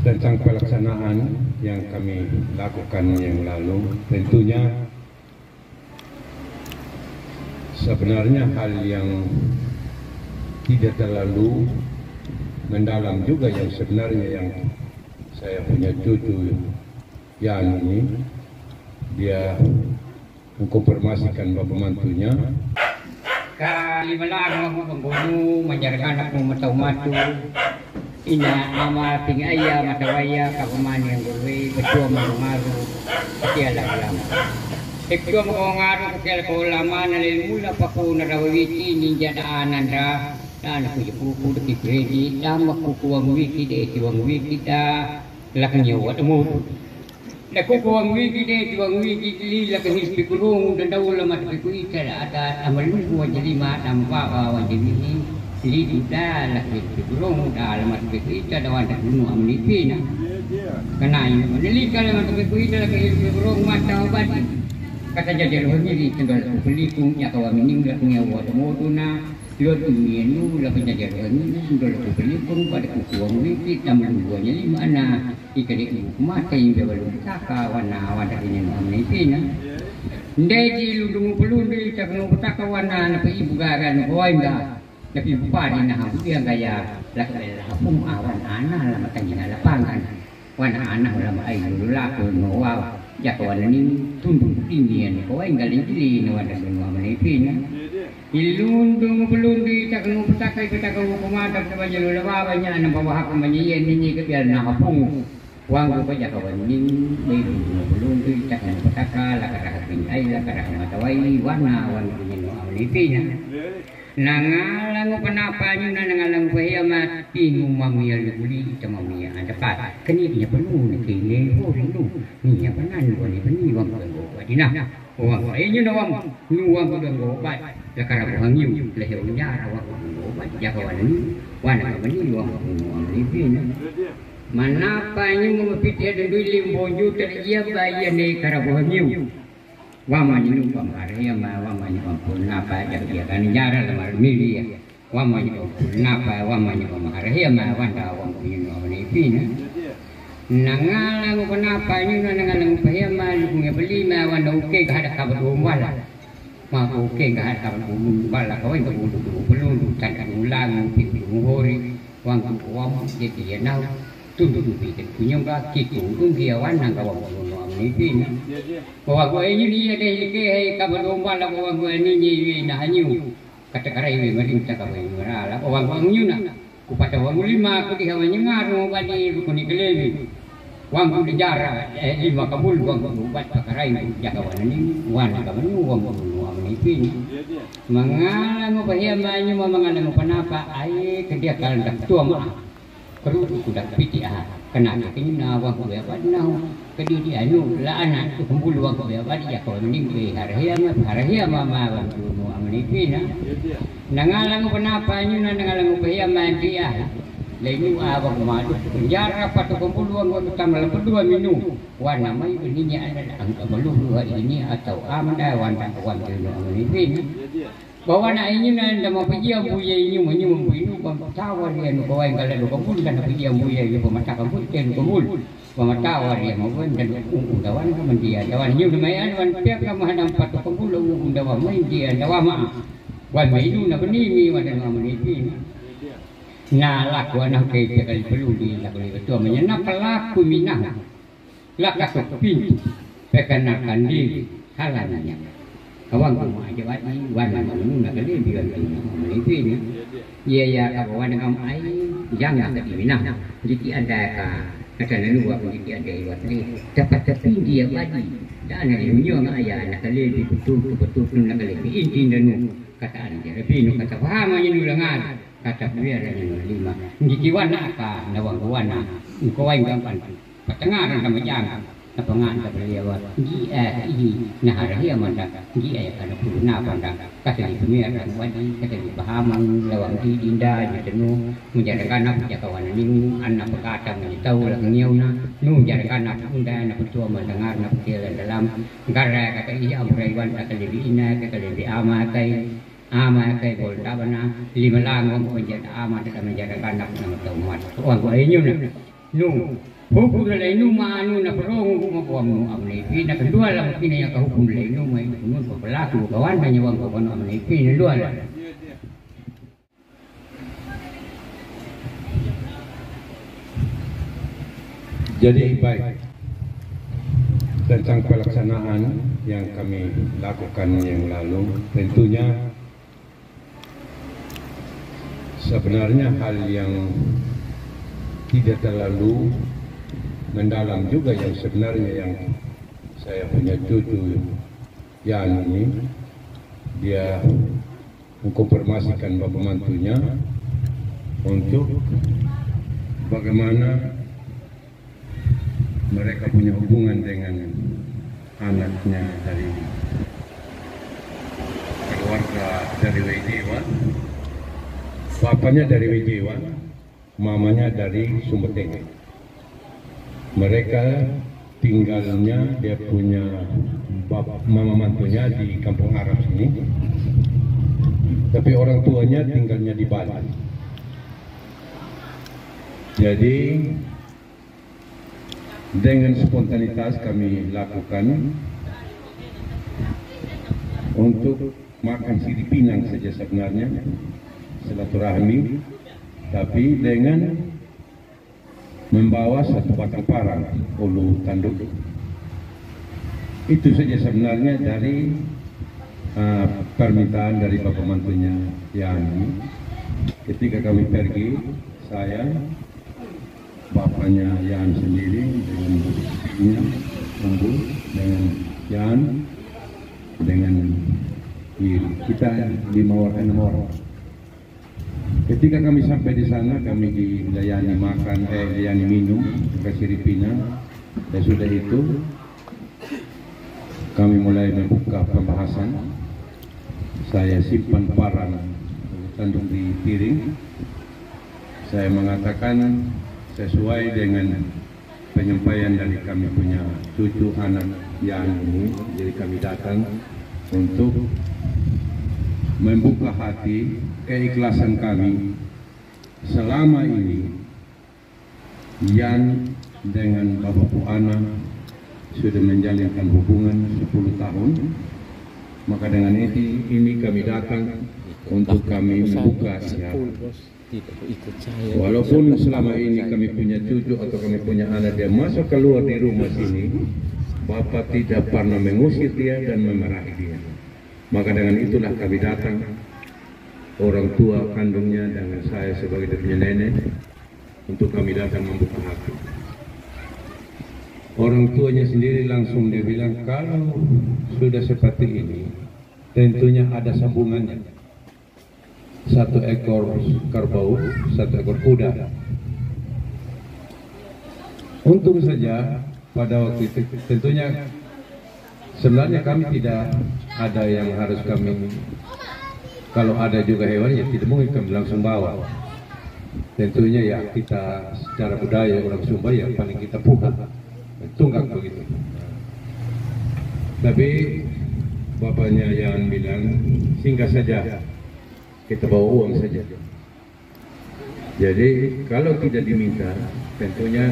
tentang pelaksanaan yang kami lakukan yang lalu, tentunya sebenarnya hal yang tidak terlalu mendalam juga yang sebenarnya yang saya punya cucu yang ini dia mengkonfirmasikan bapak mantunya. Kalima lang ako pagbuno, manjarkan ako mataw-matu. Ina ama pingaya matawaya kakumani ang gulwi, betua mangungaru, katiala lama. Betua mangungaru katiala ko lama nalilmula pa ko narawiti ninja daanan ra. Dan ako yupuku daki gredi, lama ko kuwang wiki de tiwang wiki da lakanya wat mo. Dako kuwang wiki de tiwang wiki li lakanya spikulung dan daw lama ko ita ada amalun ko jadi ma tampa wa jadi li ida lakanya spikulung da lama ko ita dawan da dunu amnipi na. Kanai manili kala lama ko ita lakanya spikulung mata obati. Kata jadi lo ni tinggal beli kung ya kawamining lakanya wat mo na. Lord Unienu la penjajaran sudah laku berlipung pada kukuang wiki taman buahnya lima na ikadik mata yang berbalik taka warna warna ini namanya pina. Ndai lundung pelundu tak nunggu taka warna napa ibu garan kau enggak tapi bupati nah dia gaya lakukan hapung awan anak lama tanya lapangan warna anak lama ayu laku nawa ya kawan ini tunduk tinggian kau enggak lagi warna namanya pina. Ilundung pelundu tak kena petakai petakai hukuman tak sebagai lulawanya anak bawa hak menyian ini kebiar nak pung wang ko ja kawan ini ilundung pelundu tak kena petakai lakar hakin ai lakar matawai warna warna ini amlipinya nangalang penapanya nangalang bahaya mati ngumamia luli tamamia dapat kini penuh kini rindu ni apa nan ni beni wang ko wadina wang ini nawam nuwang ko dong obat lakar aku hangiu leher nyara wang obat jakawan ini wana beni wang amlipina manapa ini memepiti ada duit 5 juta dia bayar ni karabu hangiu wama ni lupa maria ma wama ni pampun napa dia kan nyara lamar mili wama ni pampun napa wama ni maria ma wanda wang ni ni pina nangalang kenapa ni nangalang bahaya ma lu beli ma wanda oke gak ada kabar wala ma oke gak ada kabar wala kau itu belum tak ulang hori wang wam jadi nau tunduk bikin punya kaki ku dia wana kawang ini pina bahwa gua ini dia ke kabar gombal bahwa gua ini nah hanyu kata karai mari kita kawai marala bahwa gua nyuna ku pada wang 5 ku dihawanya ngaru bani ku ni kelebi wang ku dijara 5 kabul wang ku buat karai jakawan ini wana kawan wang ini pina mangalang bahaya manyu mangalang panapa ai ke dia kalan dak tua mah perlu kuda piti kena kini nawang ko ya padnaw kadi di anu la anak kumpul wang ko ya padi ya ko ning be harahia mama wang kuno amni pina nangalang panapa nyu nangalang bahaya mandia lainu awang madu penjara patu kumpul wang ko tamal 2 minu wana mai beninya ada angka malu ini atau amda wanda wang kuno amni pina bahwa nak ini nanda mau pergi yang buaya ini menyumbang ini pematawa dia nu bawa yang kalau kabul dan pergi yang buaya ini pematawa kabul dan kabul pematawa dia mau dan undawan kaman dia dawan ini lumayan wan pihak kamu hadam patu kabul undawan main dia dawama wan itu nak beni wan dengan meniti nah laku anak ke kali perlu di laku itu menyenap pelaku minah lakas pintu pekanakan diri halannya kawan kamu aja wadi wana kamu nak kali biar melipin ya ya kawan kamu ai jangan tadi minah jadi ada kata lalu aku jadi ada wadi dapat tapi dia wadi dan ada nyong ayah nak kali betul nak kali inti dan kata anda lebih kata paham aja dulu lengan kata biar ada 5 jadi wana ka nawang wana kau yang gampang pertengahan sama jangan pengan tak boleh awak ini nah hari aman dah dia kana puna pandang kata di pemiran wadi kata di pahaman lawang di dinda jenuh menjadikan anak jakawan ini anak berkata tahu lah ngiuna nu jadikan anak unda anak tua mendengar nak dia dalam gara kata iya amraiwan kata lebih ina kata lebih amatai bol tabana 5 lang menjadi amat kata menjadikan anak nama tahu mat orang ko ayun No, hukum na inu maano na perong kumakuha mo amnipin. Na kedua lang pinaya ka hukum na inu may kunun papalaku kawan na nyawang ko kano amnipin. Dua lang. Jadi baik tentang pelaksanaan yang kami lakukan yang lalu, tentunya sebenarnya hal yang tidak terlalu mendalam juga yang sebenarnya yang saya punya cucu Yan ini dia mengkonfirmasikan bapak mantunya untuk bagaimana mereka punya hubungan dengan anaknya dari keluarga dari Wejewa, bapaknya dari Wejewa, mamanya dari Sumberteng. Mereka tinggalnya, dia punya mama mantunya di kampung Arab sini, tapi orang tuanya tinggalnya di Bali. Jadi dengan spontanitas kami lakukan untuk makan siri Pinang saja sebenarnya, silaturahmi, tapi dengan membawa satu batang parang ulu tanduk. Itu saja sebenarnya dari permintaan dari bapak mantunya Yani. Ketika kami pergi, saya, bapaknya Yan sendiri dengan istrinya, Umbu, dengan Yan, dengan kita 5 orang, 6 orang. Ketika kami sampai di sana, kami dilayani makan, dilayani minum, kasih Pinang, dan sudah itu kami mulai membuka pembahasan. Saya simpan parang tanduk di piring. Saya mengatakan sesuai dengan penyampaian dari kami punya cucu anak yang ini, jadi kami datang untuk membuka hati keikhlasan kami selama ini. Yan dengan Bapak Puana sudah menjalinkan hubungan 10 tahun, maka dengan ini kami datang untuk kami membuka ya. Walaupun selama ini kami punya cucu atau kami punya anak dia masuk keluar di rumah sini, Bapak tidak pernah mengusir dia dan memarahi dia. Maka dengan itulah kami datang, orang tua kandungnya dengan saya sebagai dia punya nenek, untuk kami datang membuka hati. Orang tuanya sendiri langsung dia bilang, kalau sudah seperti ini, tentunya ada sambungannya. 1 ekor kerbau, 1 ekor kuda. Untung saja pada waktu itu tentunya sebenarnya kami tidak ada yang harus kami, kalau ada juga hewan ya tidak mungkin kami langsung bawa. Tentunya ya kita secara budaya orang Sumba ya paling kita pukat, tunggak begitu. Tapi bapaknya yang bilang singkat saja, kita bawa uang saja. Jadi kalau tidak diminta, tentunya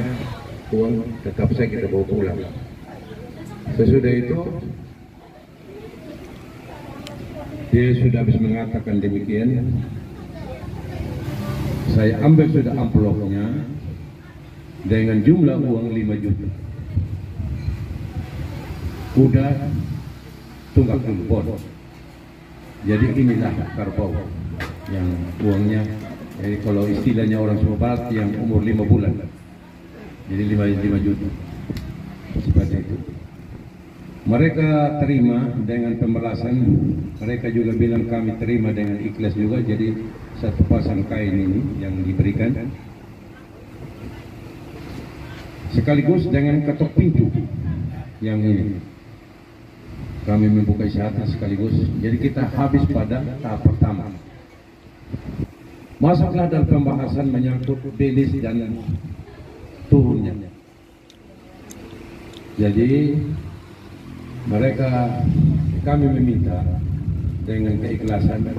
uang tetap saja kita bawa pulang. Sesudah itu dia sudah habis mengatakan demikian, saya ambil sudah amplopnya dengan jumlah uang 5 juta. Udah tunggak telepon. Jadi inilah kerbau yang uangnya, jadi kalau istilahnya orang Sumba Barat yang umur 5 bulan, jadi 5 juta seperti itu. Mereka terima dengan pembalasan, mereka juga bilang kami terima dengan ikhlas juga. Jadi 1 pasang kain ini yang diberikan, sekaligus dengan ketok pintu yang ini. Kami membuka isyarat sekaligus, jadi kita habis pada tahap pertama. Masuklah dalam pembahasan menyangkut belis dan turunnya. Jadi kami meminta dengan keikhlasan,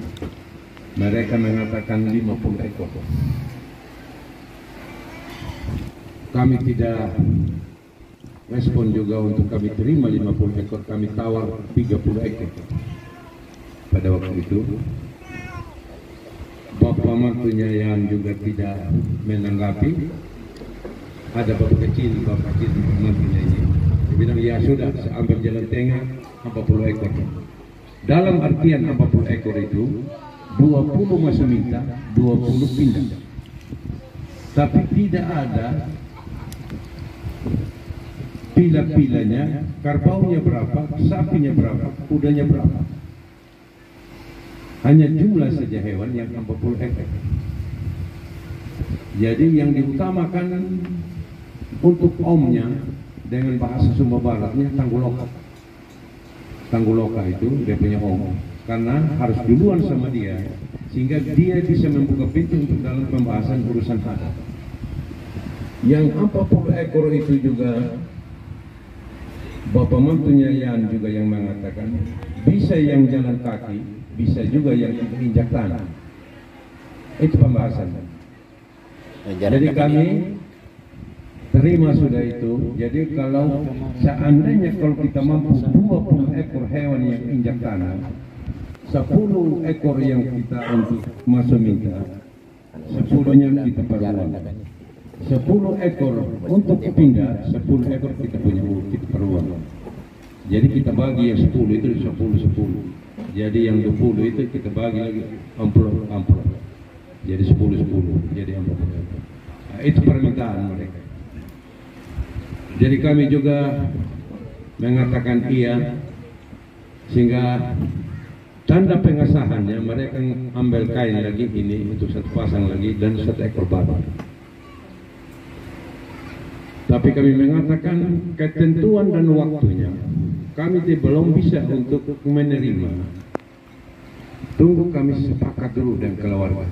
mereka mengatakan 50 ekor. kami tidak respon juga untuk kami terima 50 ekor, kami tawar 30 ekor. Pada waktu itu bapak mantunya yang juga tidak menanggapi. Ada bapak kecil mantunya ini, dia bilang ya sudah, saya ambil jalan tengah 40 ekor. Dalam artian 40 ekor itu 20 masih minta, 20 pindah. Tapi tidak ada pila-pilanya, kerbaunya berapa, sapinya berapa, kudanya berapa. Hanya jumlah saja hewan yang 40 ekor. Jadi yang diutamakan untuk omnya dengan bahasa Sumba Baratnya Tangguloka. Tangguloka itu dia punya om, karena harus duluan sama dia sehingga dia bisa membuka pintu untuk dalam pembahasan urusan adat. Yang 40 ekor itu juga bapak mantunya Yan juga yang mengatakan bisa yang jalan kaki, bisa juga yang injak tanah. Itu pembahasan. Jadi kami terima sudah itu. Jadi kalau seandainya kalau kita mampu 20 ekor hewan yang injak tanah, 10 ekor yang kita untuk masuk minta, 10-nya kita peruang. 10 ekor untuk pindah, 10 ekor kita punya kita peruang. Jadi kita bagi yang 10 itu 10. Jadi yang 20 itu kita bagi lagi amplop. Jadi 10. Jadi amplop. Nah, itu permintaan mereka. Jadi kami juga mengatakan iya, sehingga tanda pengesahannya mereka ambil kain lagi ini untuk satu pasang lagi dan 1 ekor babi. Tapi kami mengatakan ketentuan dan waktunya kami belum bisa untuk menerima. Tunggu kami sepakat dulu dengan keluarga.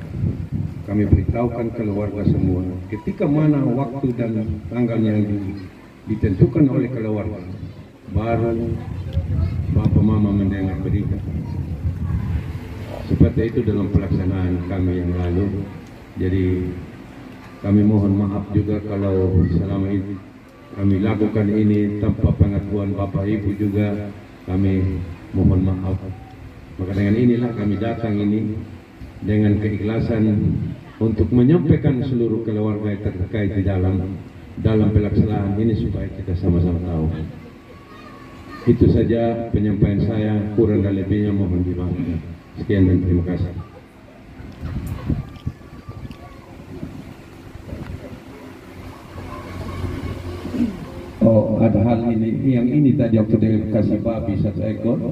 Kami beritahukan keluarga semua. Ketika mana waktu dan tanggalnya yang ditentukan oleh keluarga, baru bapak mama mendengar berita. Seperti itu dalam pelaksanaan kami yang lalu. Jadi kami mohon maaf juga kalau selama ini kami lakukan ini tanpa pengakuan bapak ibu juga, kami mohon maaf. Maka dengan inilah kami datang ini dengan keikhlasan untuk menyampaikan seluruh keluarga yang terkait di dalam pelaksanaan ini supaya kita sama-sama tahu. Itu saja penyampaian saya, kurang dan lebihnya mohon dimaafkan. Sekian dan terima kasih. Oh, ada hal ini, yang ini tadi waktu dia kasih babi 1 ekor.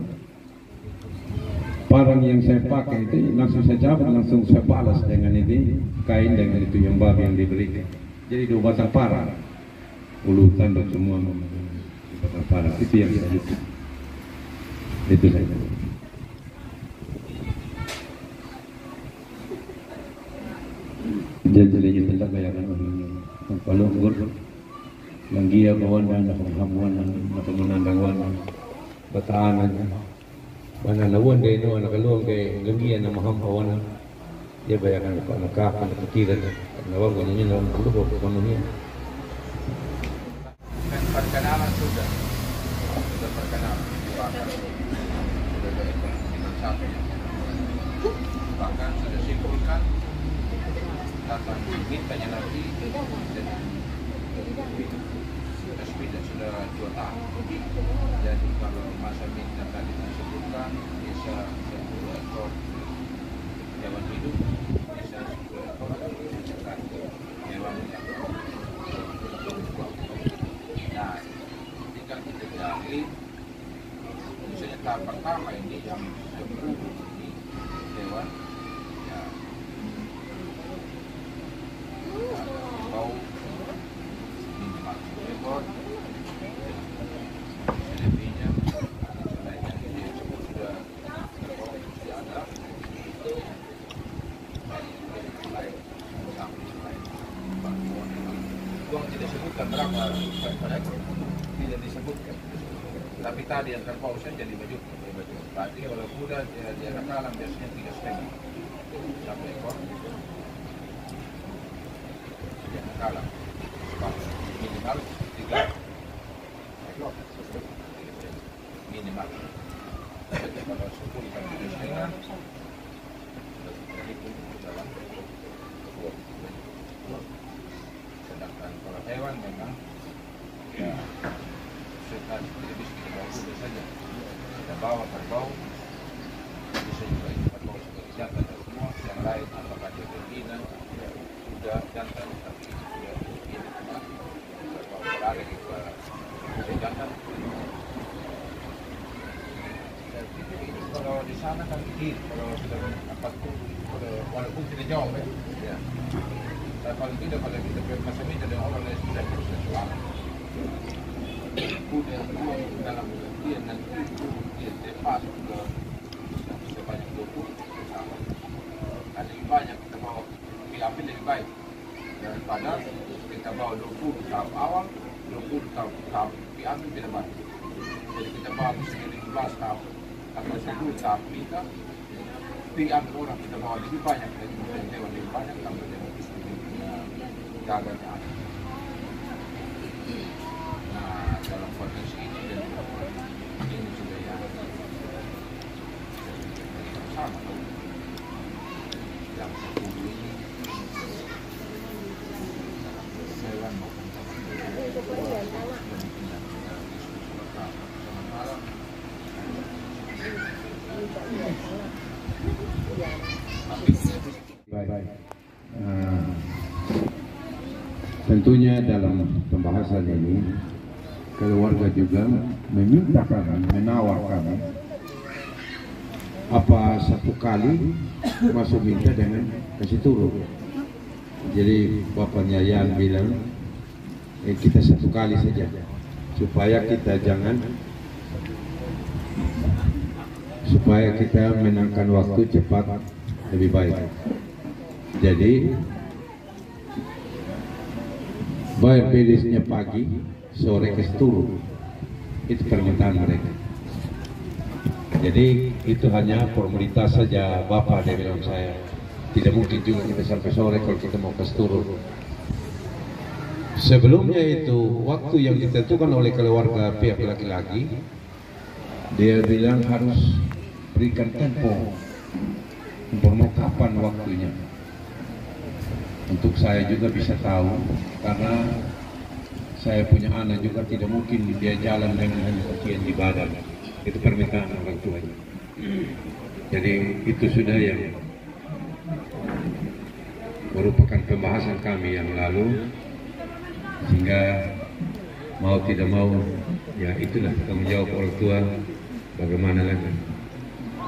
Parang yang saya pakai itu langsung saya cabut, langsung saya balas dengan ini kain dengan itu yang babi yang diberikan. Jadi 2 batang parang, ulu tanduk semua 2 batang parang. Itu yang saya itu. Itu saja. Jadi tentang kayakan kalau yang dia bawan dan penghamuan atau menandangwan bataangan mana lawan kay no nakaluwang kay langian na mahampawan dia bayakan ko nakakan nakatira nawag ganyan lang kulo ko kuno niya perkenalan sudah perkenalan bahkan sudah simpulkan datang mintanya nanti resmi dan sudah 2 tahun. Jadi kalau masa minta tadi disebutkan bisa 10 ekor hewan hidup, bisa 10 ekor hewan yang nah, tinggal kita gali misalnya tahap pertama ini yang 10 hewan ya bau minimal 10 ekor selebihnya selainnya ini sudah ada uang tidak disebutkan berapa ekor tidak disebutkan tapi tadi yang kerbau saja jadi baju berarti kalau kuda dia nakalan biasanya 3,5 sampai ekor dia nakalan minimal. Kalau 10 sampai 7,5 sedangkan kalau hewan memang ya sekitar tidak bisa kita bawa kuda saja, kita bawa kerbau, bisa juga kerbau sebagai jantan dan semua yang lain apakah dia betina, kuda, jantan, tapi dia betina cuma kerbau beralih ke kuda jantan. Kalau di sana kan kecil, kalau sudah apa tuh, walaupun tidak jauh ya. Tapi paling tidak kalau kita macam ini dengan orang lain sudah bersesuatu. Kuda semua dalam pengertian nanti dia masuk ke sebanyak 20 sama. Ada lebih banyak kita bawa ambil lebih baik daripada kita bawa 20 tahap awal, 20 tahap ambil tidak baik. Jadi kita bawa misalnya 15 tahap atau 10 tahap kita ambil orang kita bawa lebih banyak dan kemudian hewan lebih banyak tambah dengan gaganya. Nah, dalam konteks ini dan ini sudah yang sama yang 10 ini hewan maupun baik. Tentunya dalam pembahasan ini keluarga juga meminta kami, menawar kami apa satu kali masuk minta dengan kasih turun. Jadi bapaknya Yan bilang kita satu kali saja supaya kita menangkan waktu cepat lebih baik. Jadi bayar belisnya pagi, sore ke turun. Itu permintaan mereka. Jadi itu hanya formalitas saja. Bapak dia bilang saya tidak mungkin juga kita sampai sore kalau kita mau ke turun. Sebelumnya itu waktu yang ditentukan oleh keluarga pihak laki-laki, dia bilang harus berikan tempo untuk kapan waktunya. Untuk saya juga bisa tahu, karena saya punya anak juga tidak mungkin dia jalan dengan hanya pakaian di badan. Itu permintaan orang tuanya. Jadi itu sudah yang merupakan pembahasan kami yang lalu, sehingga mau tidak mau ya itulah tanggung jawab orang tua, bagaimana lagi.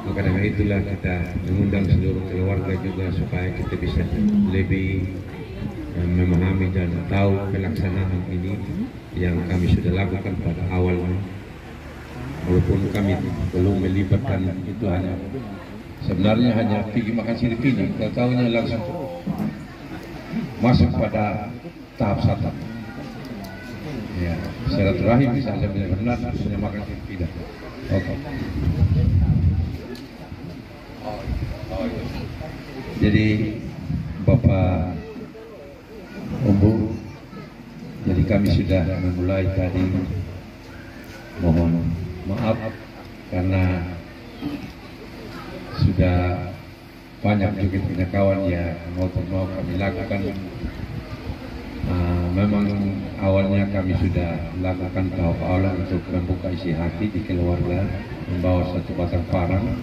Maka dengan itulah kita mengundang seluruh keluarga juga supaya kita bisa lebih memahami dan tahu pelaksanaan ini yang kami sudah lakukan pada awalnya. Walaupun kami belum melibatkan itu, sebenarnya hanya pergi makan sini kita tahunya langsung masuk pada tahap 1. Ya, silaturahim misalnya benar sudah makan sini. Oke. Jadi Bapak Umbu, jadi kami sudah memulai tadi, mohon maaf karena sudah banyak juga punya kawan ya mau kami lakukan. Memang awalnya kami sudah lakukan tahap awal untuk membuka isi hati di keluarga, membawa satu batang parang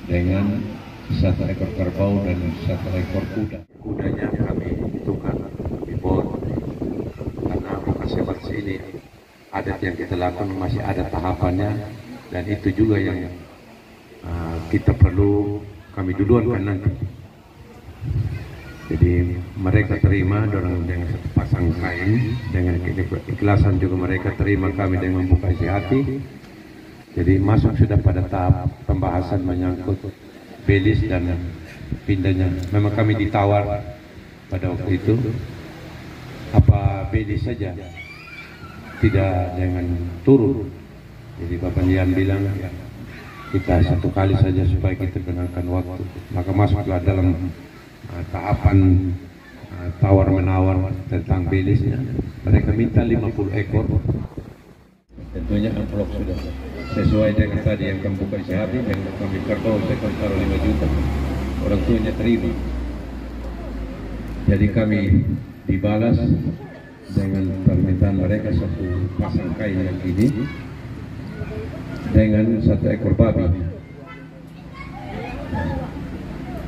dengan satu ekor kerbau dan satu ekor kuda. Kudanya kami tukar, kami bawa karena Sebat ini adat yang kita lakukan masih ada tahapannya, dan itu juga yang kita perlu kami duluan kan nanti. Jadi mereka terima dengan satu pasang kain, dengan keikhlasan juga mereka terima kami dengan membuka isi hati. Jadi masuk sudah pada tahap pembahasan menyangkut belis dan pindahnya. Memang kami ditawar pada waktu itu apa belis saja, tidak dengan turun. Jadi Bapak Nian bilang kita satu kali saja supaya kita benarkan waktu. Maka masuklah dalam tahapan tawar menawar tentang bilisnya. Mereka minta 50 ekor. Tentunya amplop sudah sesuai dengan tadi yang kami buka sehari yang kami kerbau saya kami taruh 5 juta. Orang tuanya terima. Jadi kami dibalas dengan permintaan mereka satu pasang kain yang ini dengan 1 ekor babi.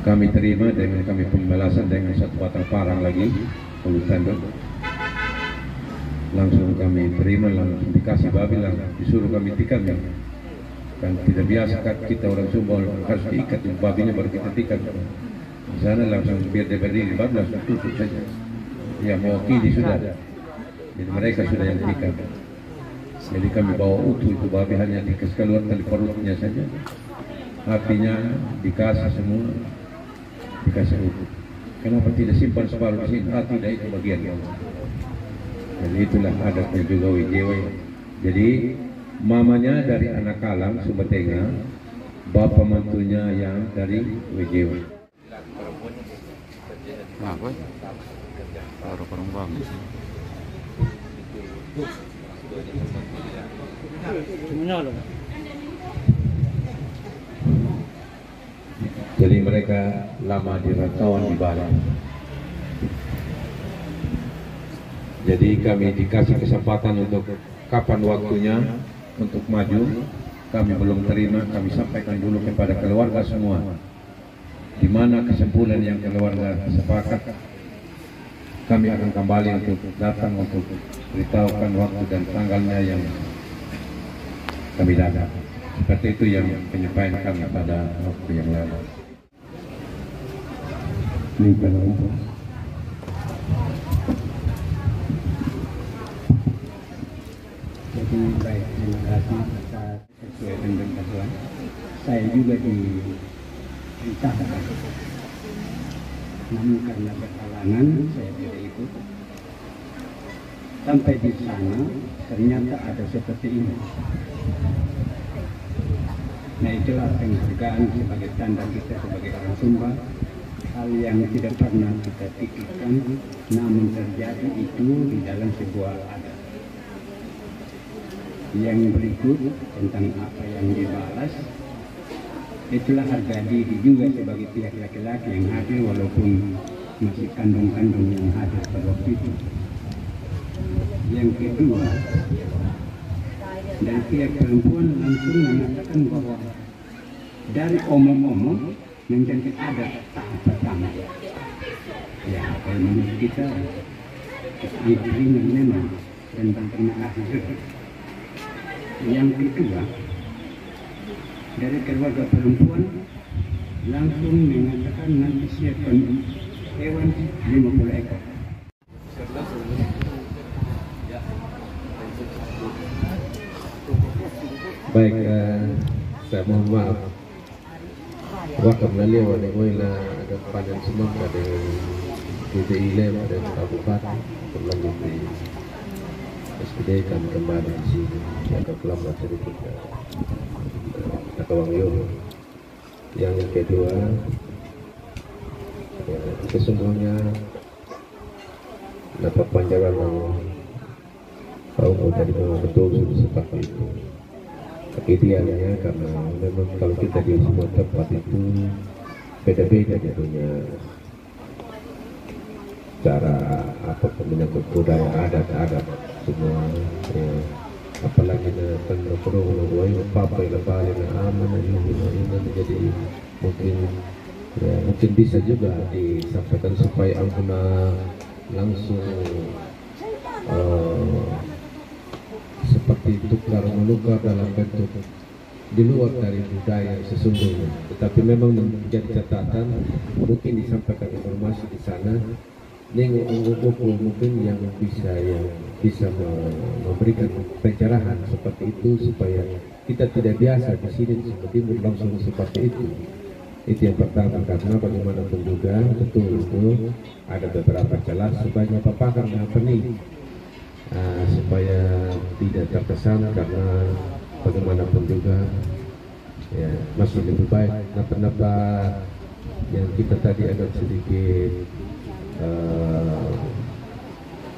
Kami terima dengan kami pembalasan dengan 1 batang parang lagi, puluh tanduk. Langsung kami terima, langsung dikasih babi, langsung disuruh kami tikam ya. Kan tidak biasa kan kita orang Sumba harus diikat babinya baru kita tikam. Di sana langsung biar dia berdiri babi langsung tutup saja. Ya mewakili sudah. Jadi mereka sudah yang tikam. Jadi kami bawa utuh itu babi hanya dikasih keluar dari perutnya saja. Apinya dikasih semua, dikasih utuh. Kenapa tidak simpan separuh di sini? Tidak itu bagian yang. Jadi itulah adatnya juga Wijewa. Jadi mamanya dari anak Kalam Sumba Tengah, bapak mantunya yang dari Wijewa. Jadi mereka lama di rantauan di Bali. Jadi kami dikasih kesempatan untuk kapan waktunya untuk maju. Kami belum terima, kami sampaikan dulu kepada keluarga semua. Di mana kesimpulan yang keluarga sepakat, kami akan kembali untuk datang untuk beritahukan waktu dan tanggalnya yang kami datang. Seperti itu yang penyampaian kami pada waktu yang lalu. Ini penonton. Jadi baik, terima kasih atas sesuai dengan ketentuan. Saya juga diperintahkan, namun karena berhalangan saya tidak ikut. Sampai di sana ternyata ada seperti ini. Nah itulah penghargaan sebagai tanda kita sebagai orang Sumba. Hal yang tidak pernah kita pikirkan, namun terjadi itu di dalam sebuah adat. Yang berikut tentang apa yang dibalas, itulah harga diri juga sebagai pihak laki-laki yang hadir walaupun masih kandung-kandung yang hadir pada waktu itu. Yang kedua, dari pihak perempuan langsung mengatakan bahwa dari omong-omong menjadi adat tahap pertama. Ya, kalau menurut kita diterima memang dan berterima kasih. Yang kedua, dari keluarga perempuan langsung mengatakan nanti siapkan hewan 50 ekor. Baik, saya mohon maaf. Waktu beliau ada mulai ada padan semangka dengan DTI Lem dan Kabupaten berlanjut di SPD kami kembali di sini yang kelambat sedikit Kakawang Yono. Yang kedua, sesungguhnya dapat panjangan kaum tadi memang betul seperti itu. Tapi idealnya karena memang kalau kita di semua tempat itu beda-beda jadinya cara apapun menyangkut budaya adat semua ya. Apalagi tentang perlu apa yang balik aman ini jadi mungkin bisa juga disampaikan supaya angguna langsung seperti tukar menukar dalam bentuk di luar dari budaya sesungguhnya, tetapi memang menjadi catatan mungkin disampaikan informasi di sana nengok mungkin yang bisa memberikan pencerahan seperti itu supaya kita tidak biasa di sini seperti langsung seperti itu. Itu yang pertama, karena bagaimanapun juga betul itu ada beberapa celah supaya papakan apa nih supaya tidak terkesan karena bagaimanapun juga ya masih lebih baik kenapa yang kita tadi agak sedikit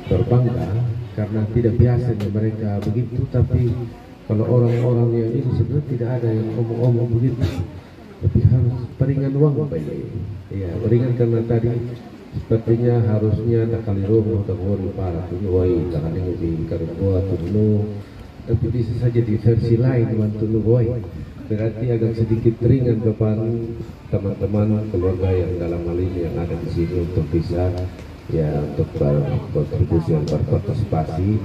berbangga karena tidak biasanya mereka begitu. Tapi kalau orang-orang yang ini sebenarnya tidak ada yang omong-omong begitu, tapi harus peringan uang baik. Ya, peringan karena tadi sepertinya harusnya nak kali romo atau ngori para tunuai tangan yang di karboa tunu, tapi bisa saja di versi lain tunu boy. Berarti agak sedikit ringan depan teman-teman keluarga yang dalam hal ini yang ada di sini untuk bisa ya untuk berkontribusi dan berpartisipasi,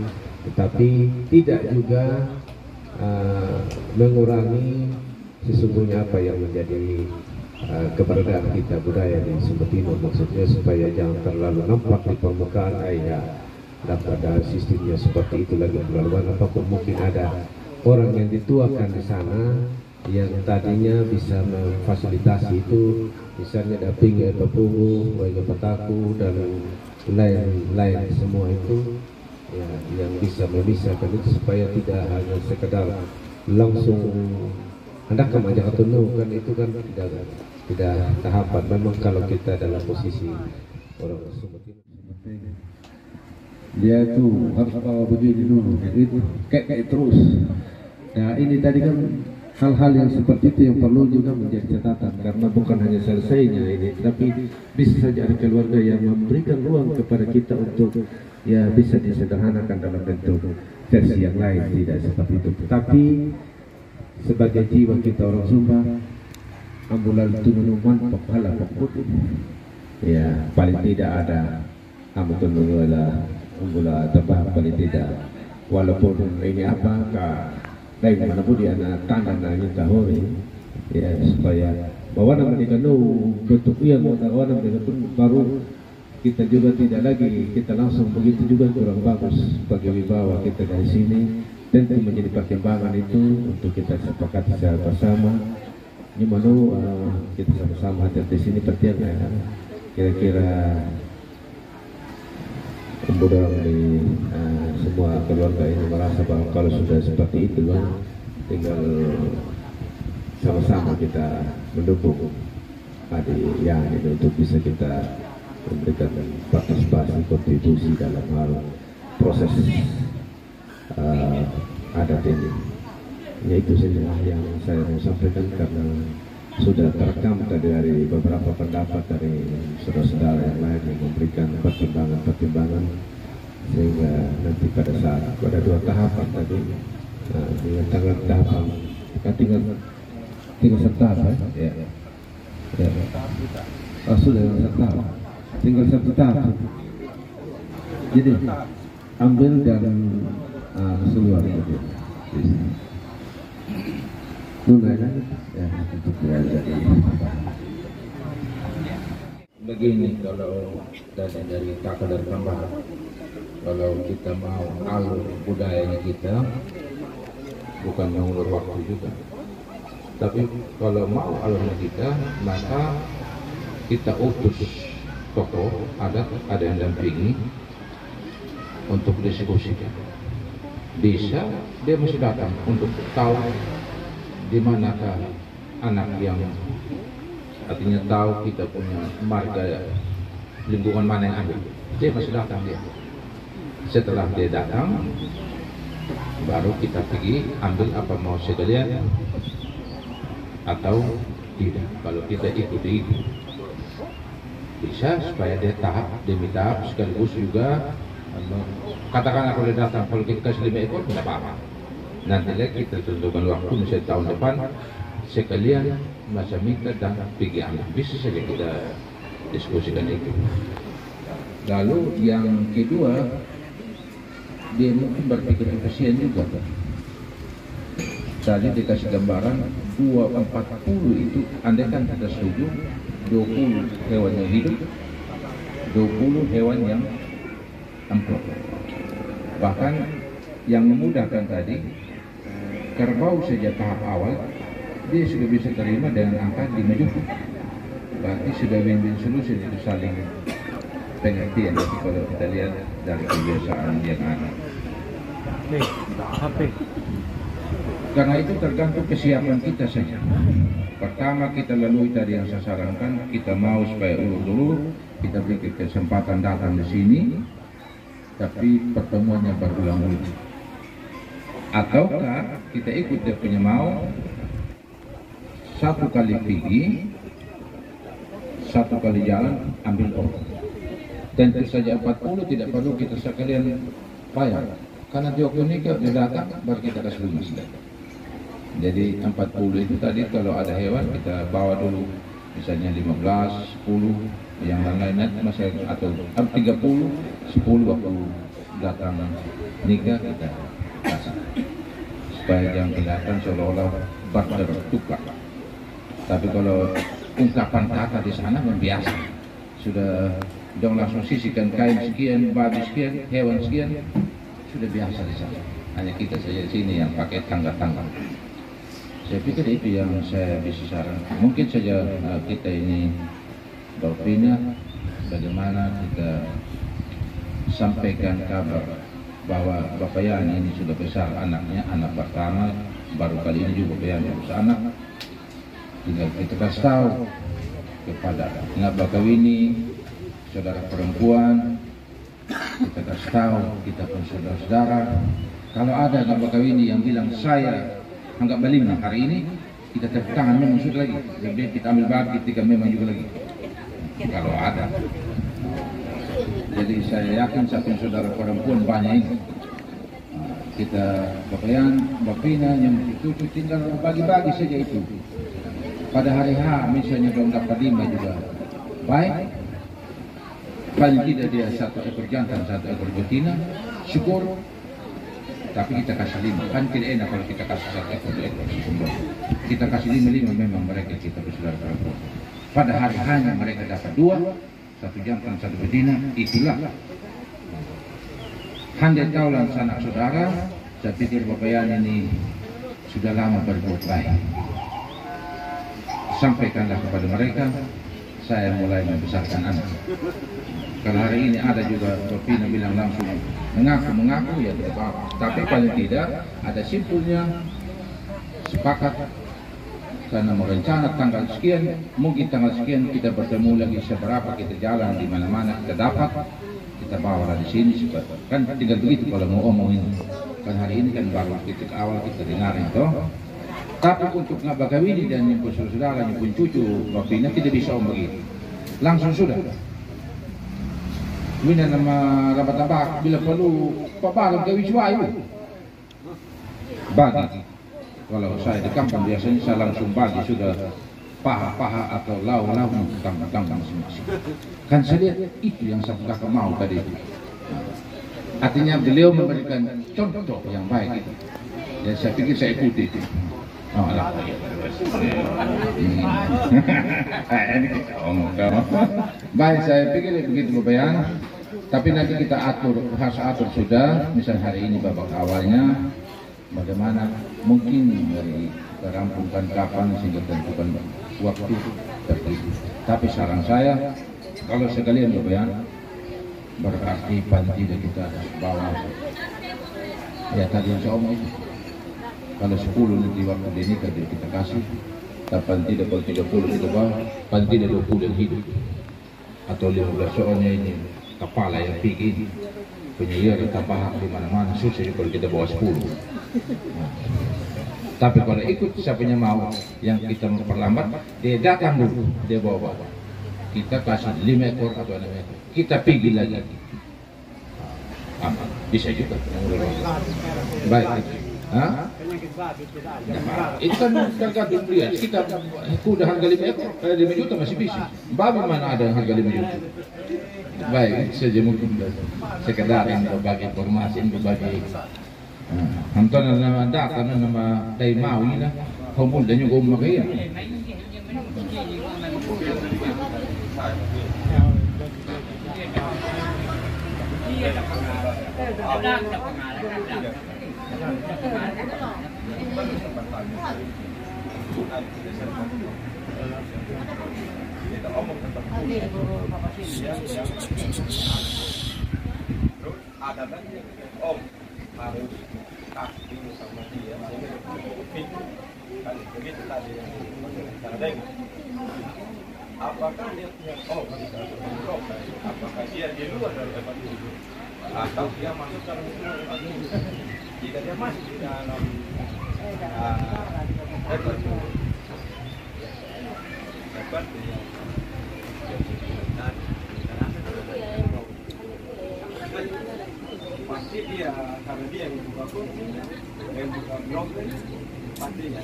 tetapi tidak juga mengurangi sesungguhnya apa yang menjadi keberadaan kita budaya di Sumber Timur, maksudnya supaya jangan terlalu nampak di permukaan ya dan pada sistemnya seperti itu lagi pelaluan apapun. Mungkin ada orang yang dituakan di sana yang tadinya bisa memfasilitasi itu, misalnya daping ya pepunggu, wajah petaku dan lain-lain semua itu ya, yang bisa memisahkan itu supaya tidak hanya sekedar langsung hendak kemajak atau kan itu kan tidak tahapan. Memang kalau kita dalam posisi orang Sumber Timur dia tuh harus bawa begini dulu, itu kayak terus. Nah ini tadi kan hal-hal yang seperti itu yang perlu juga menjadi catatan, karena bukan hanya selesainya ini, tapi bisa saja ada keluarga yang memberikan ruang kepada kita untuk ya bisa disederhanakan dalam bentuk versi yang lain, tidak seperti itu. Tapi sebagai jiwa kita orang Sumba, ambulan tununuman pokhala pokut, ya paling tidak ada ambulan ambula tebak paling tidak, walaupun ini apa lain mana pun dia nak tanda nanya kahori, ya supaya bahwa nama dia kanu bentuk yang bahwa nama dia pun baru kita juga tidak lagi kita langsung begitu juga kurang bagus bagi wibawa kita dari sini. Tentu menjadi pertimbangan itu untuk kita sepakati secara bersama. Ini mau kita sama-sama di sini pertiang ya. Kira-kira kemudian di semua keluarga ini merasa bahwa kalau sudah seperti itu tinggal sama-sama kita mendukung adik yang ini untuk bisa kita memberikan partisipasi kontribusi dalam hal proses adat ini. Ya itu saja yang saya mau sampaikan karena sudah terekam tadi dari beberapa pendapat dari saudara-saudara yang lain yang memberikan pertimbangan-pertimbangan, sehingga nanti pada saat pada dua tahapan tadi dengan tahapan tinggal satu tahap ya. Sudah satu tahap, tinggal satu tahap. Jadi ambil dan keluar gitu. Begini, kalau dari kakak dan tambahan, kalau kita mau alur budayanya kita, bukan mengulur waktu juga. Tapi kalau mau alurnya kita, maka kita utus tokoh adat, ada yang dampingi untuk diskusikan. Bisa dia mesti datang untuk tahu di manakah anak yang artinya tahu kita punya marga lingkungan mana yang ada, dia masih datang dia. Setelah dia datang, baru kita pergi ambil apa mau sekalian atau tidak. Kalau kita ikuti itu bisa supaya dia tahap demi tahap, sekaligus juga katakanlah kalau dia datang, kalau kita kasih 5 ekor tidak apa-apa. Nanti lagi kita tentukan waktu misalnya tahun depan sekalian masa minta dan pergi anak, bisa saja kita diskusikan itu. Lalu yang kedua, dia mungkin berpikir efisien juga. Tadi dikasih gambaran 240 itu, andai kan kita setuju 20 hewan yang hidup, 20 hewan yang amplop. Bahkan yang memudahkan tadi, kerbau saja tahap awal dia sudah bisa terima dengan angka 5 juta. Berarti sudah win-win solution, itu saling pengertian. Tapi kalau kita lihat dari kebiasaan yang ada, karena itu tergantung kesiapan kita saja. Pertama kita lalui tadi yang saya sarankan, kita mau supaya ulur dulu, kita beri kesempatan datang di sini, tapi pertemuannya berulang-ulang. Ataukah kita ikut dia punya mau, satu kali pergi, satu kali jalan, ambil orang. Tentu saja 40 tidak perlu kita sekalian bayar, karena di waktu ini dia datang baru kita kasih lunas. Jadi 40 itu tadi kalau ada hewan kita bawa dulu, misalnya 15, 10, yang lain-lain masih atau 30, 10 waktu datang nikah kita kasih, supaya jangan kelihatan seolah-olah barter tukar. Tapi kalau ungkapan kata di sana membiasa, sudah dong langsung sisihkan kain sekian, babi sekian, hewan sekian, sudah biasa di sana. Hanya kita saja di sini yang pakai tangga-tangga. Saya pikir itu yang saya bisa sarankan. Mungkin saja kita ini berpindah, bagaimana kita sampaikan kabar bahwa Bapak Yani ini sudah besar anaknya, anak pertama, baru kali ini juga Bapak Yani urus anak. Tinggal kita kasih tahu kepada Nak Bakawini, saudara perempuan, kita kasih tahu kita pun saudara-saudara. Kalau ada Nak Bakawini yang bilang saya anggap balima hari ini, kita tepuk tangan memang sudah lagi. Jadi kita ambil bagi ketika memang juga lagi. Kalau ada. Jadi saya yakin satu saudara perempuan banyak ini. Kita Bapayan, Bapina yang itu tinggal bagi-bagi saja itu. Pada hari H misalnya dong dapat 5 juga baik. Paling tidak dia 1 ekor jantan, 1 ekor betina, syukur. Tapi kita kasih 5, kan tidak enak kalau kita kasih 1 ekor, 2 ekor. Kita kasih 5 memang mereka kita bersaudara perempuan. Pada hari hanya mereka dapat 2, 1 jantan, 1 betina, itulah. Handai taulan sanak saudara, saya pikir Bapak Yani ini sudah lama berbuat baik. Sampaikanlah kepada mereka, saya mulai membesarkan anak. Kalau hari ini ada juga Bapina bilang langsung mengaku ya tidak apa-apa. Tapi paling tidak ada simpulnya sepakat karena merencana tanggal sekian, mungkin tanggal sekian kita bertemu lagi seberapa kita jalan di mana-mana kita dapat, kita bawa di sini kan tinggal begitu kalau mau omongin. Kan hari ini kan baru titik awal kita dengar itu. Tapi untuk Nak Bakawini dan yang saudara, yang pun cucu Bapina tidak bisa om begitu. Langsung sudah. Wina nama rabat-rabat bila perlu paparan ke wiswa itu. Bagi. Kalau saya di kampung biasanya saya langsung bagi sudah paha-paha atau lau-lau tentang masing-masing. Kan saya lihat itu yang saya kakak mau tadi itu. Artinya beliau memberikan contoh yang baik itu. Dan saya pikir saya ikuti itu. Oh, alah. Ini kita omong. Baik, saya pikir begitu Bapak Yani. Tapi nanti kita harus atur sudah. Misal hari ini babak awalnya, bagaimana mungkin dari terampungkan kapan sehingga tentukan waktu tertentu. Tapi saran saya, kalau sekalian Bapak Yani, berarti paling tidak kita bawa. Ya tadi yang saya omong itu. Kalau 10 nanti waktu dia nikah kita kasih, tapi tidak kalau 30 kita bawa, paling tidak 20 yang hidup, atau 15 soalnya ini kepala yang pergi punya ia tambah di mana-mana susah kalau kita bawa 10. Nah. Tapi kalau ikut siapanya mau yang kita memperlambat, dia datang dulu, dia bawa. Kita kasih 5 ekor atau 6 ekor, kita pergi lagi. Aman, bisa juga. Baik. Hah? Itu kan tergantung dia. Kita kuda harga 5 ekor, 5 juta masih bisa. Babi mana ada harga 5 juta? Baik, saja mungkin sekedar yang berbagi informasi, berbagi. Hantar nama data, nama dari mau ini lah. Kumpul dan juga umakai ya. Ada kan om harus kasih sama dia kan begitu tadi ada apakah dia punya bisa kontrol, apakah dia di luar dari tempat itu atau dia masuk dalam itu. Jika dia masuk di dalam pasti dia, karena dia yang buka kunci, yang buka blog, pastinya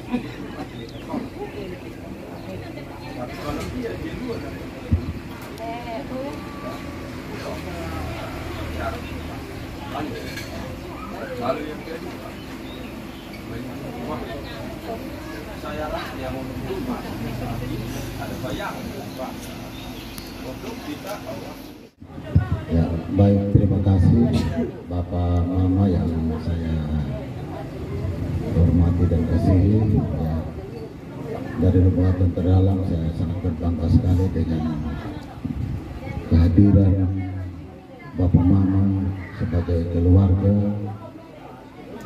pasti ditolak. Tapi kalau dia di luar dari lalu yang kedua, saya rasa yang menunggu ada bayangan Pak untuk kita. Ya, baik, terima kasih Bapak Mama yang saya hormati dan kasihi. Ya, dari lubuk terdalam saya sangat berbangga sekali dengan kehadiran Bapak Mama sebagai keluarga.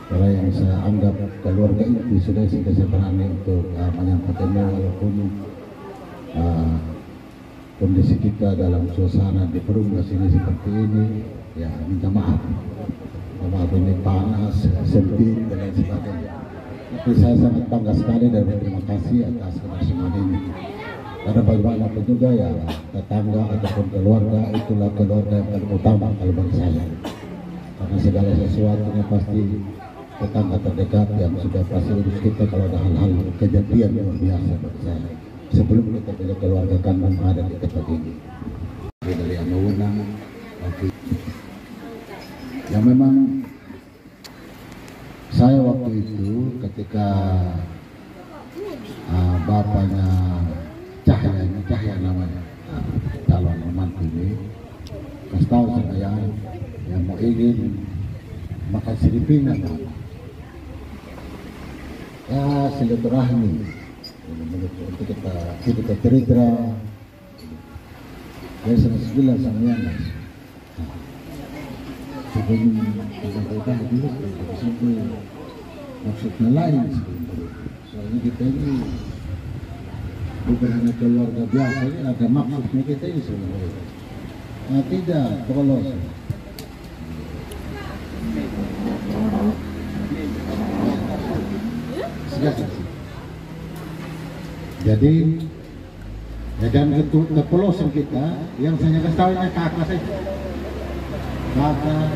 Karena yang saya anggap keluarga inti sudah saya berani untuk menyampaikannya, walaupun kondisi kita dalam suasana di Perumnas ini seperti ini, ya minta maaf ini panas, sempit dan lain sebagainya. Tapi saya sangat bangga sekali dan berterima kasih atas kebersamaan ini. Karena bagaimanapun juga ya tetangga ataupun keluarga itulah keluarga yang paling utama kalau bagi saya. Karena segala sesuatunya pasti tetangga terdekat yang sudah pasti urus kita kalau ada hal-hal kejadian luar biasa bagi saya. Sebelum kita punya keluarga kandung ada di tempat ini. Dari yang mewenang, yang memang saya waktu itu ketika bapaknya Cahya namanya, calon mantu ini, kasih tahu saya yang mau ingin makan Filipina, ya silaturahmi untuk kita cerita. Saya sangat bilang sama yang sebelum kita dulu sampai maksudnya lain sebenarnya. Soalnya kita ini bukan hanya keluarga biasa, ini ada maksudnya kita ini sebenarnya. Nah, tidak polos. Jadi ya dan kepolosan kita yang saya kasih tahu ini kakak saya, kakak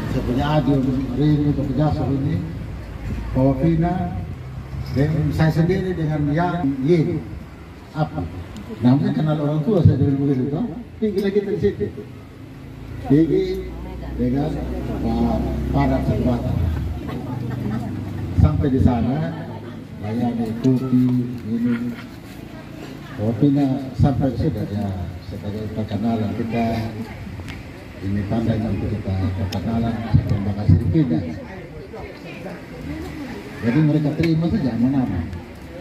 saya punya adik ini bekerja ini Pak Vina dan saya sendiri dengan yang Yin apa namanya kenal orang tua saya dari begitu toh tinggi lagi di situ tinggi dengan para sahabat sampai di sana layani kopi ini kopinya sampai sudah ya sebagai perkenalan kita ini tandanya untuk kita perkenalan terima kasih Filipina. Jadi mereka terima saja nama.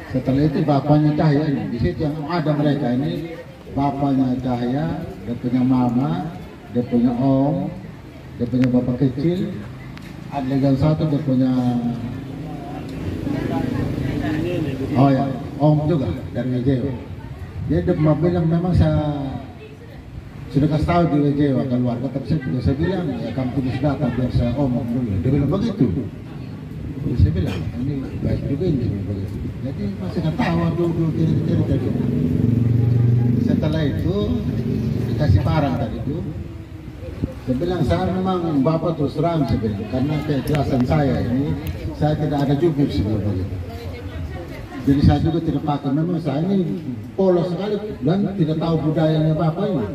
Setelah itu bapaknya Cahya ini di situ yang ada mereka ini bapaknya Cahya, dia punya mama, dia punya om, dia punya bapak kecil, ada yang satu dia punya om juga dari Wijewa. Dia bilang memang saya sudah kasih tahu di Wijewa keluarga, tapi saya bilang ya kamu tulis data biar saya omong dulu. Dia bilang begitu. Jadi saya bilang ini baik juga ini begitu. Jadi masih ketawa dulu cerita gitu. Setelah itu dikasih barang tadi itu. Saya bilang saya memang bapak terus terang saya bilang karena keikhlasan saya ini saya tidak ada jubir sebelum begitu. Jadi saya juga tidak pakai, memang saya ini polos sekali dan tidak tahu budayanya bapak ini.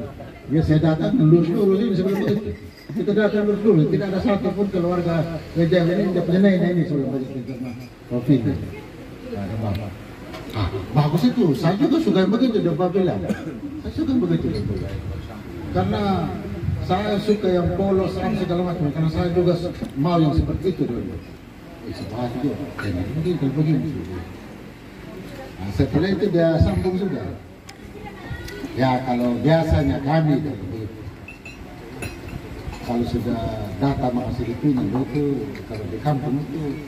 Ya saya datang lurus-lurus ini sebelum begitu. Kita datang lurus-lurus, tidak ada satu pun keluarga Wijewa ini tidak punya nenek ini sebelum begitu. Kopi itu, ada bapak. Bagus itu, saya juga suka yang begitu, dia bilang. Saya suka yang begitu. Karena saya suka yang polos, segala macam. Karena saya juga mau yang seperti itu dulu. Seperti itu, mungkin kalau begini. Nah, setelah itu dia sambung juga. Ya kalau biasanya kami kalau sudah data makan Filipina itu kalau di kampung itu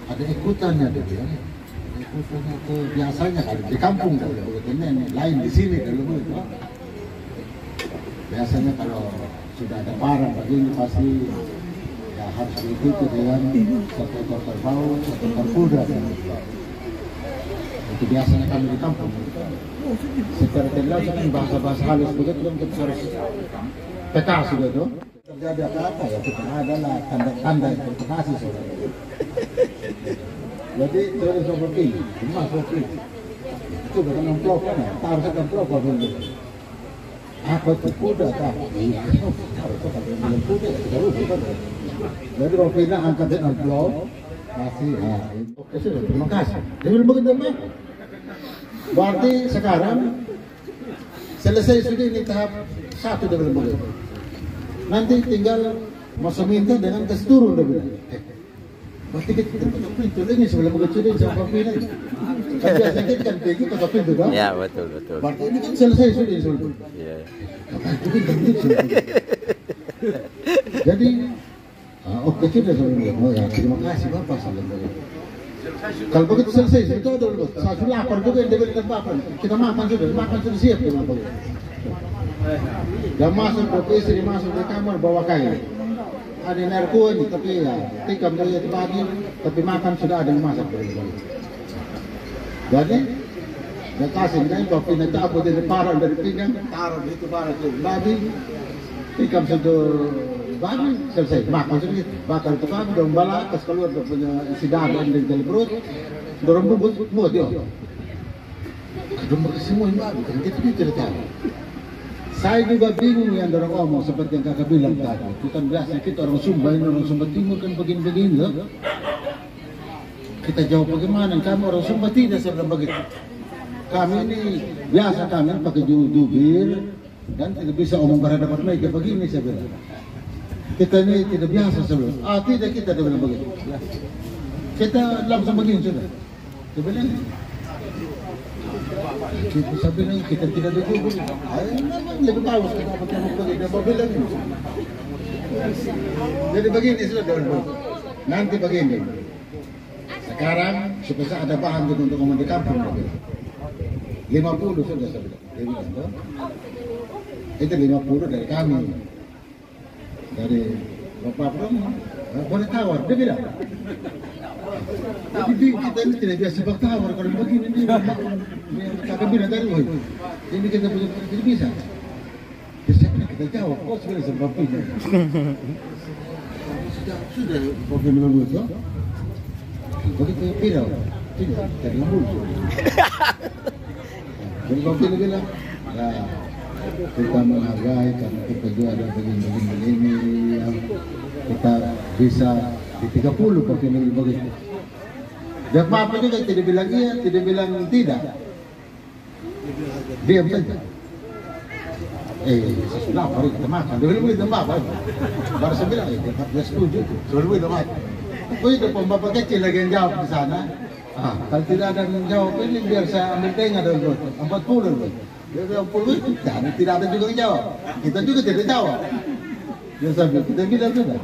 ada ikutannya dia bilang. Itu biasanya kalau di kampung kalau begitu ini lain di sini kalau begitu. Biasanya kalau sudah ada barang begini pasti ya harus diikuti dengan satu ekor kerbau, satu ekor kuda. Itu biasanya kami di kampung. Secara tidak langsung kan bahasa-bahasa halus begitu kan kita harus peka sudah itu. Terjadi apa-apa ya kita adalah tanda-tanda interpretasi saudara. Jadi dari seperti ini, cuma seperti itu bukan amplop kan? Taruh satu amplop apa dulu? Apa itu kuda tak? Taruh satu kuda tidak lupa kan? Jadi kalau kita angkat amplop masih oke sudah terima kasih. Dia bilang begitu mah. Berarti sekarang selesai sudah ini tahap 1 dia bilang begitu. Nanti tinggal masa minta dengan tes turun dia bilang. Berarti kita ketok pintu lagi sebelum begitu dia jawab pintu lagi. Kan biasanya kita kan pergi ketok pintu kan? Ya betul. Berarti ini kan selesai sudah ini sudah. Iya. Itu kan begitu. Jadi oke sudah sudah. Oh ya terima kasih Bapak sudah. Kalau begitu selesai itu ada dulu. Saya sudah lapar juga yang diberikan Bapak. Kita makan sudah siap ya Bapak. Dan masuk ke istri masuk ke kamar bawa kain. Ada nerko ini tapi ya tikam dia dibagi tapi makan sudah ada yang masak. Jadi dia kasih ini kopi nanti aku dari parang dari pinggang taruh di itu parang itu bagi tikam sudah bagi selesai makan sudah bakar itu kan dorong bala pas keluar dia punya isi dada dari dalam perut dorong bubut muat dia. Dorong semua ini bukan kita cerita. Saya juga bingung yang dorong ngomong seperti yang kakak bilang tadi. Itu kan biasa kita orang Sumba, ini orang Sumba Timur kan begini-begini loh. Kita jawab bagaimana? Kami orang Sumba tidak sebelum begitu. Kami ini biasa kami pakai jubir dan tidak bisa omong berhadapan mereka begini saya bilang. Kita ini tidak biasa sebelum. Tidak kita bilang begitu. Kita langsung begini sudah. Saya bilang. Kita bilang kita tidak duduk. Memang lebih tahu kenapa kita begini. Bilang jadi begini sudah dulu. Nanti begini. Sekarang supaya ada bahan untuk ngomong di kampung. 50 sudah saya bilang. Dia bilang tuh. Itu 50 dari kami. Dari Bapak Pram boleh tawar. Dia bilang. Jadi kita ini tidak biasa bertawar kalau begini nih. Kakak bilang tadi, ini kita punya tidak bisa. Jadi kita jawab, kok sebenarnya sebab ini. Sudah problem begitu. Begitu viral, tidak terlalu. Jadi Bapak ini bilang, ya kita menghargai karena kita juga ada begini yang kita bisa di 30 Bapak ini begitu. Dan Bapak juga tidak bilang iya, tidak bilang tidak. Diam saja. Saya sudah lapar kita makan. Dia bilang begitu Bapak. Baru saya bilang, dia setuju. Sudah begitu Bapak. Begitu pun Bapak kecil lagi yang jawab di sana. Kalau tidak ada yang jawab ini biar saya ambil tengah dulu. 40 dia bilang 40 tidak ada juga yang jawab. Kita juga tidak jawab. Dia sambil kita bilang sudah.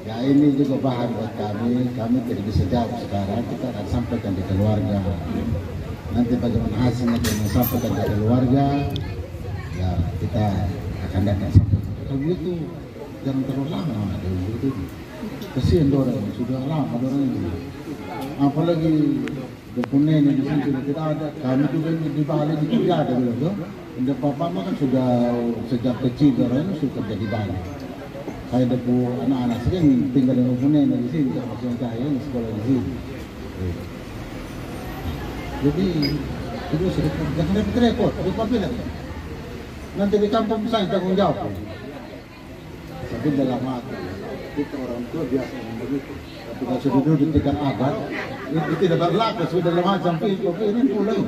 Ya ini juga bahan buat kami tidak bisa jawab sekarang, kita akan sampaikan di keluarga. Nanti bagaimana hasilnya kita sampaikan di keluarga, ya kita akan datang sampai. Kalau begitu jangan terlalu lama, begitu. Kasihan orang sudah lama orang ini. Apalagi dokumen di sini sudah tidak ada. Kami juga di Bali itu tidak ada begitu. Indah Papa kan sudah sejak kecil orang sudah kerja di Bali. Saya ada anak-anak sering tinggal di rumah di sini, termasuk saya yang sekolah di sini. Jadi itu sudah jangan repot-repot. Lupa bilang. Nanti di kampung saya tanggung jawab. Tapi dalam hati kita orang tua biasa begitu. Tapi kalau sudah duduk di tingkat adat, itu tidak berlaku. Sudah dalam hati sampai ini pulang.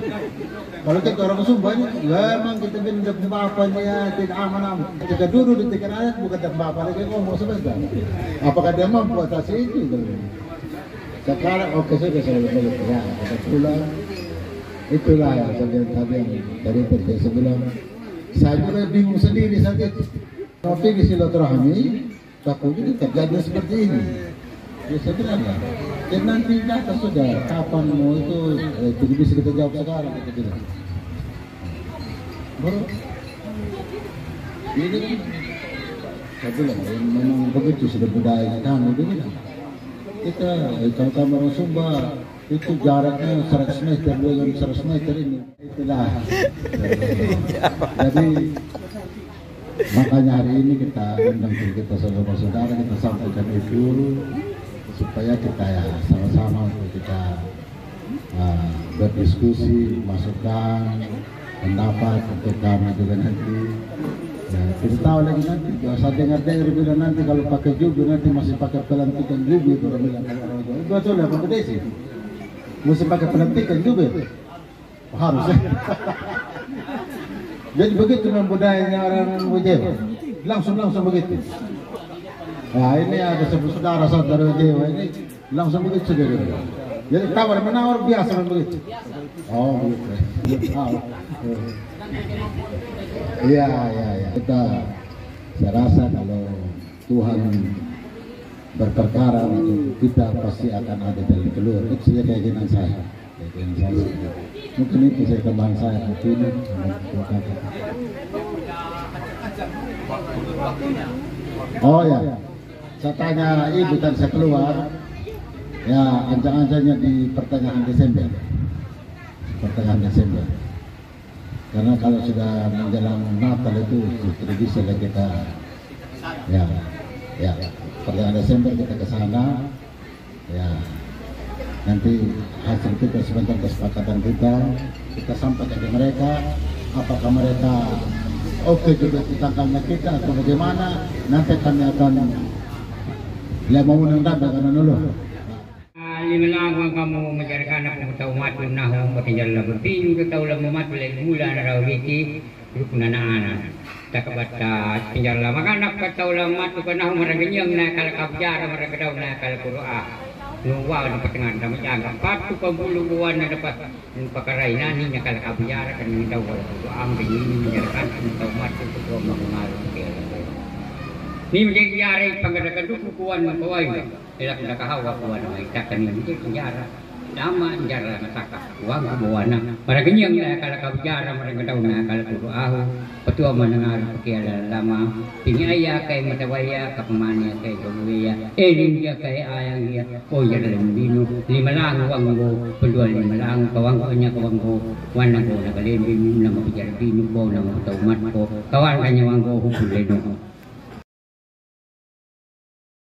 Kalau kita orang Sumba ini, memang kita pindah ke bapaknya tidak aman-aman. Kita duduk di tingkat adat bukan tak bapak lagi ngomong sebentar. Apakah dia mampu atasi itu? Sekarang oke saja saya balik ya, kita pulang. Itulah yang saya bilang tadi dari terjadi sebelum. Saya juga bingung sendiri saat itu. Tapi di silaturahmi, takutnya terjadi seperti ini. Ya saya bilang ya. Dan nanti data sudah, kapan mau itu bisa kita jawab sekarang kita bilang. Baru ini kan saya bilang memang begitu sudah budaya kami dia bilang. Kita kalau kami orang Sumba itu jaraknya 100 meter, 100 meter ini itulah. Jadi makanya hari ini kita undang kita saudara-saudara kita sampaikan itu supaya kita ya sama-sama untuk kita berdiskusi, masukan, pendapat untuk kami juga nanti. Ya, kita tahu lagi nanti, saya dengar bilang nanti kalau pakai jubir nanti masih pakai pelantikan jubir, orang bilang kalau orang itu betul ya Pak Desi, mesti pakai pelantikan jubir, harus ya. Jadi begitu memang budayanya orang Jawa, langsung begitu. Nah ini ada saudara Jawa ini langsung begitu saudara. Jadi tawar menawar biasa begitu. Oh begitu. Iya. Saya rasa kalau Tuhan berperkara kita pasti akan ada jalan keluar. Itu saja keyakinan saya. Mungkin itu saya tambahan saya hari ini. Oh ya, saya tanya ibu dan saya keluar. Ya, ancang-ancangnya di pertengahan Desember. Karena kalau sudah menjelang Natal itu sudah bisa lah kita ya pertengahan Desember kita ke sana. Ya. Nanti hasil kita sebentar kesepakatan kita sampaikan ke mereka, apakah mereka oke juga tentangnya kita atau bagaimana, nanti kami akan mau menendang dengan dulu. Limalang kamu menjadikan aku tahu matu nahu tinggal berpinju ke tahu lama matu lagi bulan rawiti rukun anak-anak tak baca tinggal lama kan nak tahu lama matu ke nahu mereka nyeng nak kalau kabjar mereka tahu nak kalau Quran nuwa di pertengahan sama jangan patu pembulu buan dapat pakarai nani nak kalau kabjar kan tahu kalau Quran begini menjadikan tahu matu ke rumah mengaruh ni menjadi jari panggadakan duku kuan mengkawai tidak ada kahawa kuan kita kan menjadi penjara nama penjara mataka uang kebawana mereka nyeng kalau kabjar mereka tahu nak kalau Quran petua mendengar pakai lama tinggi ayah kayak matawaya kapemania kayak gawaya dia kayak ayang dia oh ya dalam binu lima lang uang go penjual lima lang kawang go wana go nakalin binu nama penjara binu go nama taumat go kawan kanya uang go hukum leno